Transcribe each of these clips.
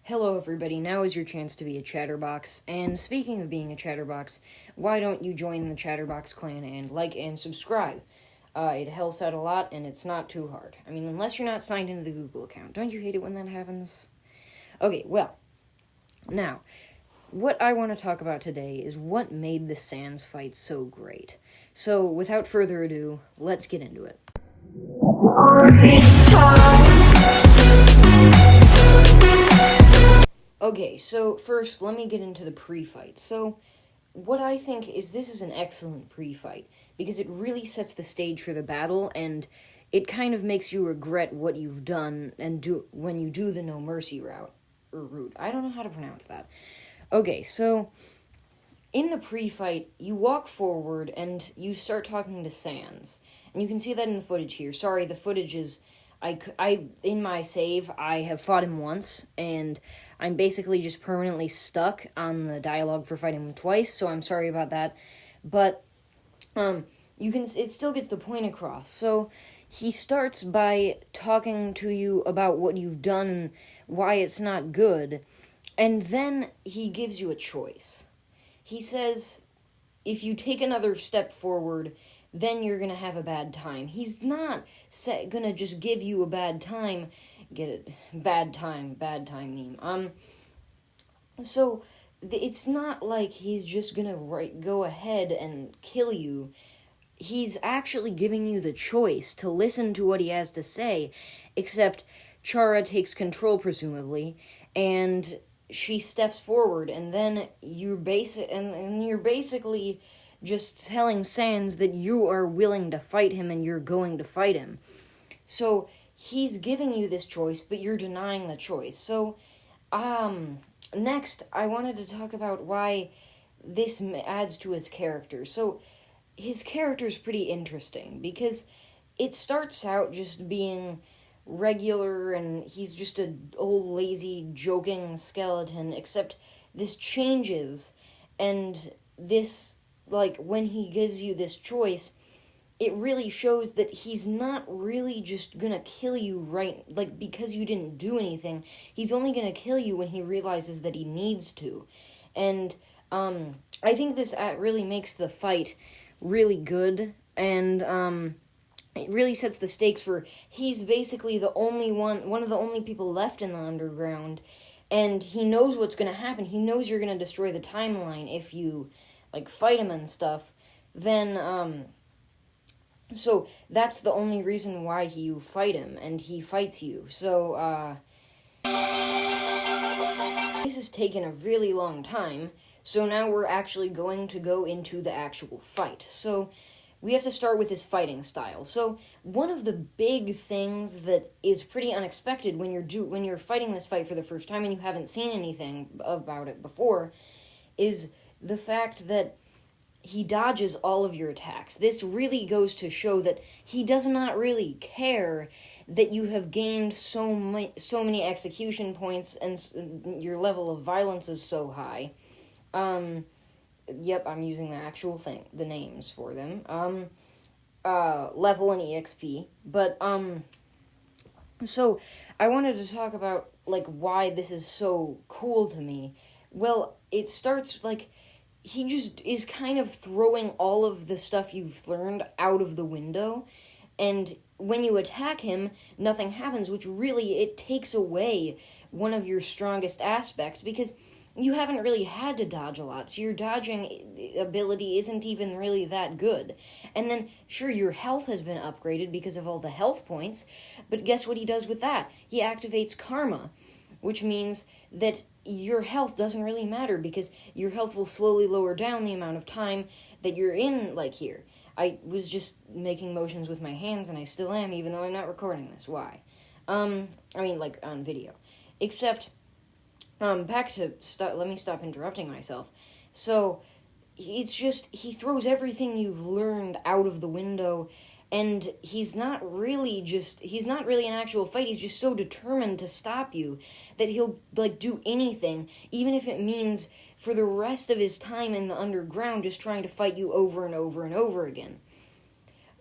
Hello everybody, now is your chance to be a chatterbox, and speaking of being a chatterbox, why don't you join the chatterbox clan and like and subscribe? It helps out a lot, and it's not too hard. I mean, unless you're not signed into the Google account. Don't you hate it when that happens? Okay, well, now, what I want to talk about today is what made the Sans fight so great. So, without further ado, let's get into it. Okay, so first, let me get into the pre-fight. So, what I think is this is an excellent pre-fight, because it really sets the stage for the battle, and it kind of makes you regret what you've done and do when you do the no mercy route. I don't know how to pronounce that. Okay, so in the pre-fight, you walk forward and you start talking to Sans, and you can see that in the footage here. Sorry, the footage is in my save, I have fought him once, and I'm basically just permanently stuck on the dialogue for fighting him twice, so I'm sorry about that. But it still gets the point across. So he starts by talking to you about what you've done and why it's not good, and then he gives you a choice. He says, if you take another step forward, then you're going to have a bad time. He's not going to just give you a bad time. Get it? Bad time meme. So, it's not like he's just going to go ahead and kill you. He's actually giving you the choice to listen to what he has to say, except Chara takes control, presumably, and she steps forward, and then you're basically just telling Sans that you are willing to fight him and you're going to fight him. So he's giving you this choice, but you're denying the choice. So, next, I wanted to talk about why this adds to his character. So, his character's pretty interesting, because it starts out just being regular, and he's just an old, lazy, joking skeleton, except this changes, and this, when he gives you this choice, it really shows that he's not really just gonna kill you because you didn't do anything. He's only gonna kill you when he realizes that he needs to. And, I think this really makes the fight really good, and, it really sets the stakes for, he's basically one of the only people left in the underground, and he knows what's gonna happen. He knows you're gonna destroy the timeline if you fight him and stuff, then, so that's the only reason why you fight him, and he fights you. So, this has taken a really long time, so now we're actually going to go into the actual fight. So, we have to start with his fighting style. So, one of the big things that is pretty unexpected when you're fighting this fight for the first time and you haven't seen anything about it before is the fact that he dodges all of your attacks. This really goes to show that he does not really care that you have gained so many execution points and your level of violence is so high. Yep, I'm using the actual thing, the names for them. Level and EXP. But, so, I wanted to talk about, why this is so cool to me. Well, it starts, he just is kind of throwing all of the stuff you've learned out of the window, and when you attack him, nothing happens, which really, it takes away one of your strongest aspects, because you haven't really had to dodge a lot, so your dodging ability isn't even really that good. And then, sure, your health has been upgraded because of all the health points, but guess what he does with that? He activates Karma, which means that your health doesn't really matter, because your health will slowly lower down the amount of time that you're in, here. I was just making motions with my hands, and I still am, even though I'm not recording this. Why? On video. Except, back to, let me stop interrupting myself. So, it's just, he throws everything you've learned out of the window, and he's not really an actual fight. He's just so determined to stop you that he'll, do anything, even if it means for the rest of his time in the underground just trying to fight you over and over and over again.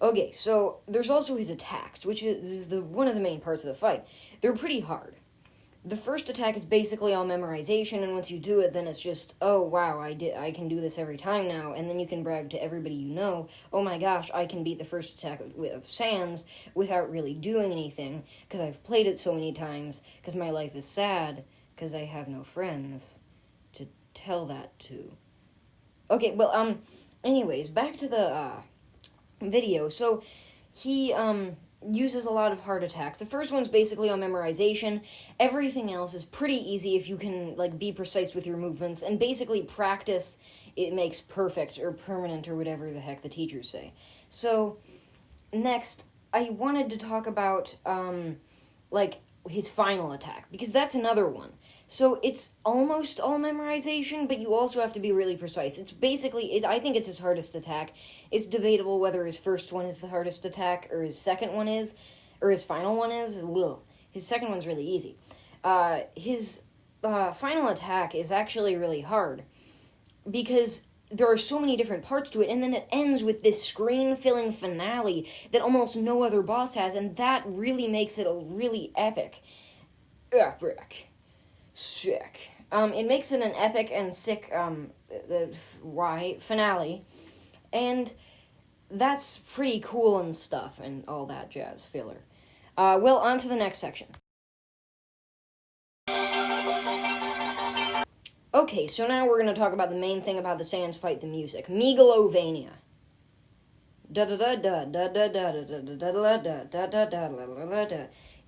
Okay, so there's also his attacks, which is one of the main parts of the fight. They're pretty hard. the first attack is basically all memorization, and once you do it, then it's just, oh wow, I can do this every time now, and then you can brag to everybody you know, oh my gosh, I can beat the first attack of Sans without really doing anything, because I've played it so many times, because my life is sad, because I have no friends to tell that to. Okay, well, anyways, back to the, video. So, he, uses a lot of heart attacks. The first one's basically on memorization. Everything else is pretty easy if you can, like, be precise with your movements, and basically practice, it makes perfect, or permanent, or whatever the heck the teachers say. So, next, I wanted to talk about, like, his final attack, because that's another one. So it's almost all memorization, but you also have to be really precise. It's basically, I think it's his hardest attack. It's debatable whether his first one is the hardest attack, or his second one is, or his final one is. Ugh. His second one's really easy. His final attack is actually really hard, because there are so many different parts to it, and then it ends with this screen-filling finale that almost no other boss has, and that really makes it a really epic. Epic. Sick. It makes it an epic and sick, finale, and that's pretty cool and stuff, and all that jazz filler. Well, on to the next section. Okay, so now we're going to talk about the main thing about the Sans fight, the music. Megalovania. Yeah,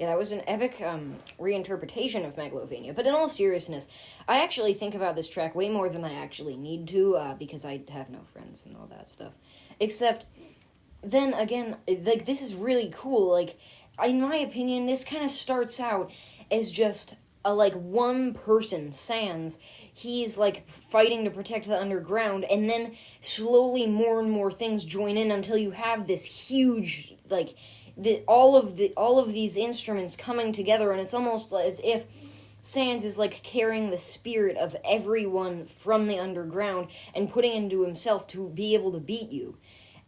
that was an epic reinterpretation of Megalovania. But in all seriousness, I actually think about this track way more than I actually need to, because I have no friends and all that stuff. Except, then again, like, this is really cool. Like, in my opinion, this kind of starts out as just a, like, one person, Sans. He's, like, fighting to protect the underground, and then slowly more and more things join in until you have this huge, like, all of these instruments coming together, and it's almost as if Sans is, like, carrying the spirit of everyone from the underground and putting into himself to be able to beat you.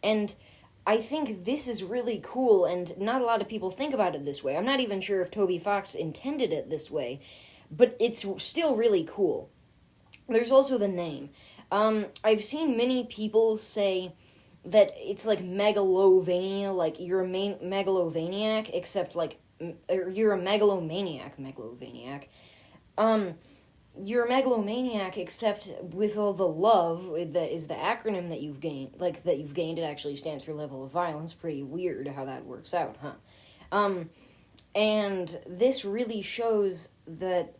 And I think this is really cool, and not a lot of people think about it this way. I'm not even sure if Toby Fox intended it this way, but it's still really cool. There's also the name. I've seen many people say that it's like megalovania, like you're a megalovaniac, except like, you're a megalomaniac. You're a megalomaniac, except with all the love, that is the acronym that you've gained, it actually stands for level of violence. Pretty weird how that works out, huh? And this really shows that,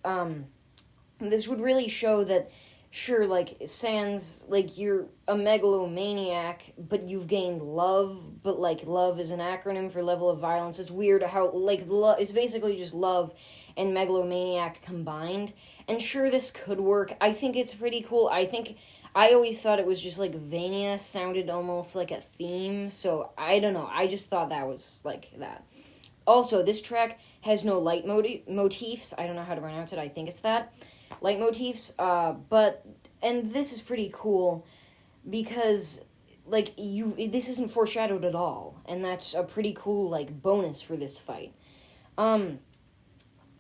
this would really show that, sure, like, Sans, like, you're a megalomaniac, but you've gained love, but, like, love is an acronym for level of violence. It's weird how, like, it's basically just love and megalomaniac combined, and sure, this could work. I think it's pretty cool. I always thought it was just, like, Vania sounded almost like a theme, so, I don't know, I just thought that was, like, that. Also, this track has no light motifs. I don't know how to pronounce it, I think it's that. Leitmotifs, and this is pretty cool, because, like, this isn't foreshadowed at all, and that's a pretty cool, like, bonus for this fight.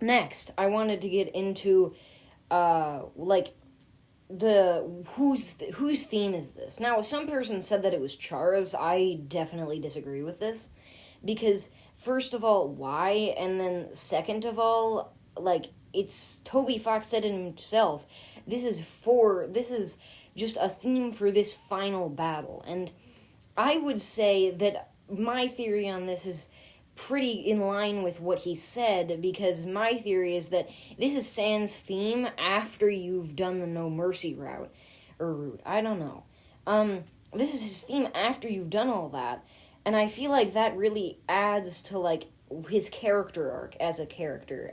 Next, I wanted to get into, like, whose theme is this? Now, some person said that it was Char's. I definitely disagree with this, because, first of all, why, and then second of all, like, it's Toby Fox said it himself. This is just a theme for this final battle. And I would say that my theory on this is pretty in line with what he said, because my theory is that this is Sans' theme after you've done the No Mercy route. I don't know. This is his theme after you've done all that. And I feel like that really adds to, like, his character arc as a character.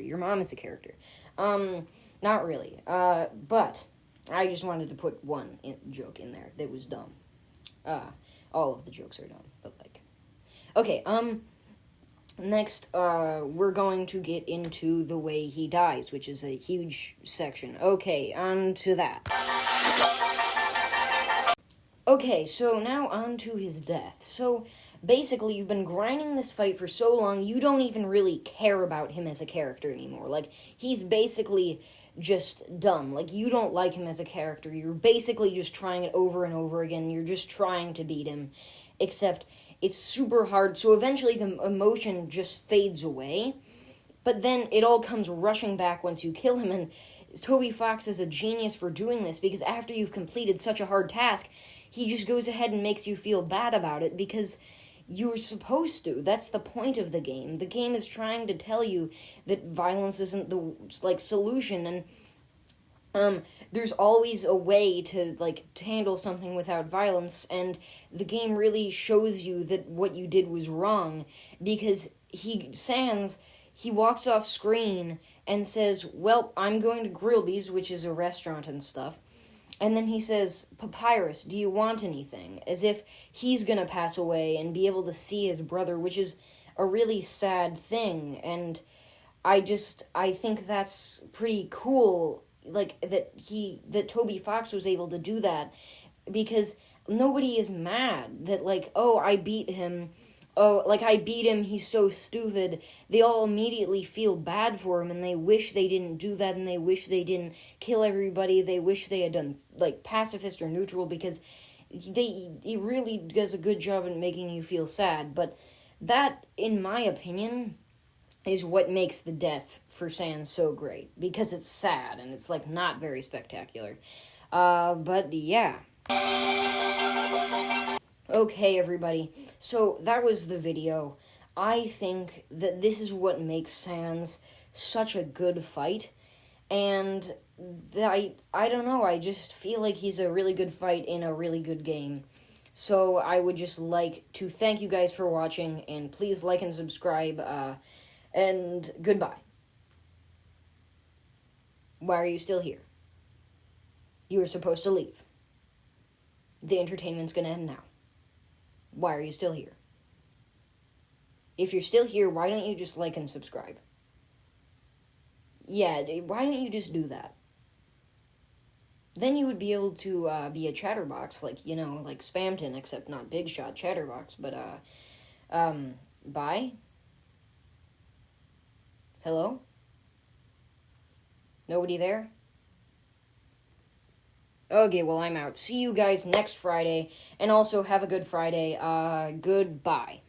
Your mom is a character. Not really. But I just wanted to put one joke in there that was dumb. All of the jokes are dumb, but, like... Okay, next, we're going to get into the way he dies, which is a huge section. Okay, on to that. Okay, so now on to his death. So, basically you've been grinding this fight for so long, you don't even really care about him as a character anymore. Like, he's basically just done. Like, you don't like him as a character. You're basically just trying it over and over again. You're just trying to beat him. Except it's super hard, so eventually the emotion just fades away. But then it all comes rushing back once you kill him, and Toby Fox is a genius for doing this, because after you've completed such a hard task, he just goes ahead and makes you feel bad about it, because you're supposed to. That's the point of the game. The game is trying to tell you that violence isn't the, like, solution, and there's always a way to, like, to handle something without violence, and the game really shows you that what you did was wrong, because he walks off screen and says, well, I'm going to Grillby's, which is a restaurant and stuff, and then he says, Papyrus, do you want anything? As if he's gonna pass away and be able to see his brother, which is a really sad thing, and I think that's pretty cool, like, that Toby Fox was able to do that, because nobody is mad that, like, oh, I beat him, he's so stupid. They all immediately feel bad for him, and they wish they didn't do that, and they wish they didn't kill everybody, they wish they had done, like, pacifist or neutral, because he really does a good job in making you feel sad, but that, in my opinion, is what makes the death for Sans so great, because it's sad, and it's, like, not very spectacular. But yeah. Okay, everybody, so that was the video. I think that this is what makes Sans such a good fight, and I don't know, I just feel like he's a really good fight in a really good game. So I would just like to thank you guys for watching, and please like and subscribe, and goodbye. Why are you still here? You were supposed to leave. The entertainment's gonna end now. Why are you still here? If you're still here, why don't you just like and subscribe? Yeah, why don't you just do that? Then you would be able to be a chatterbox, like, you know, like Spamton, except not Big Shot Chatterbox, but, bye? Hello? Nobody there? Okay, well, I'm out. See you guys next Friday, and also have a good Friday. Goodbye.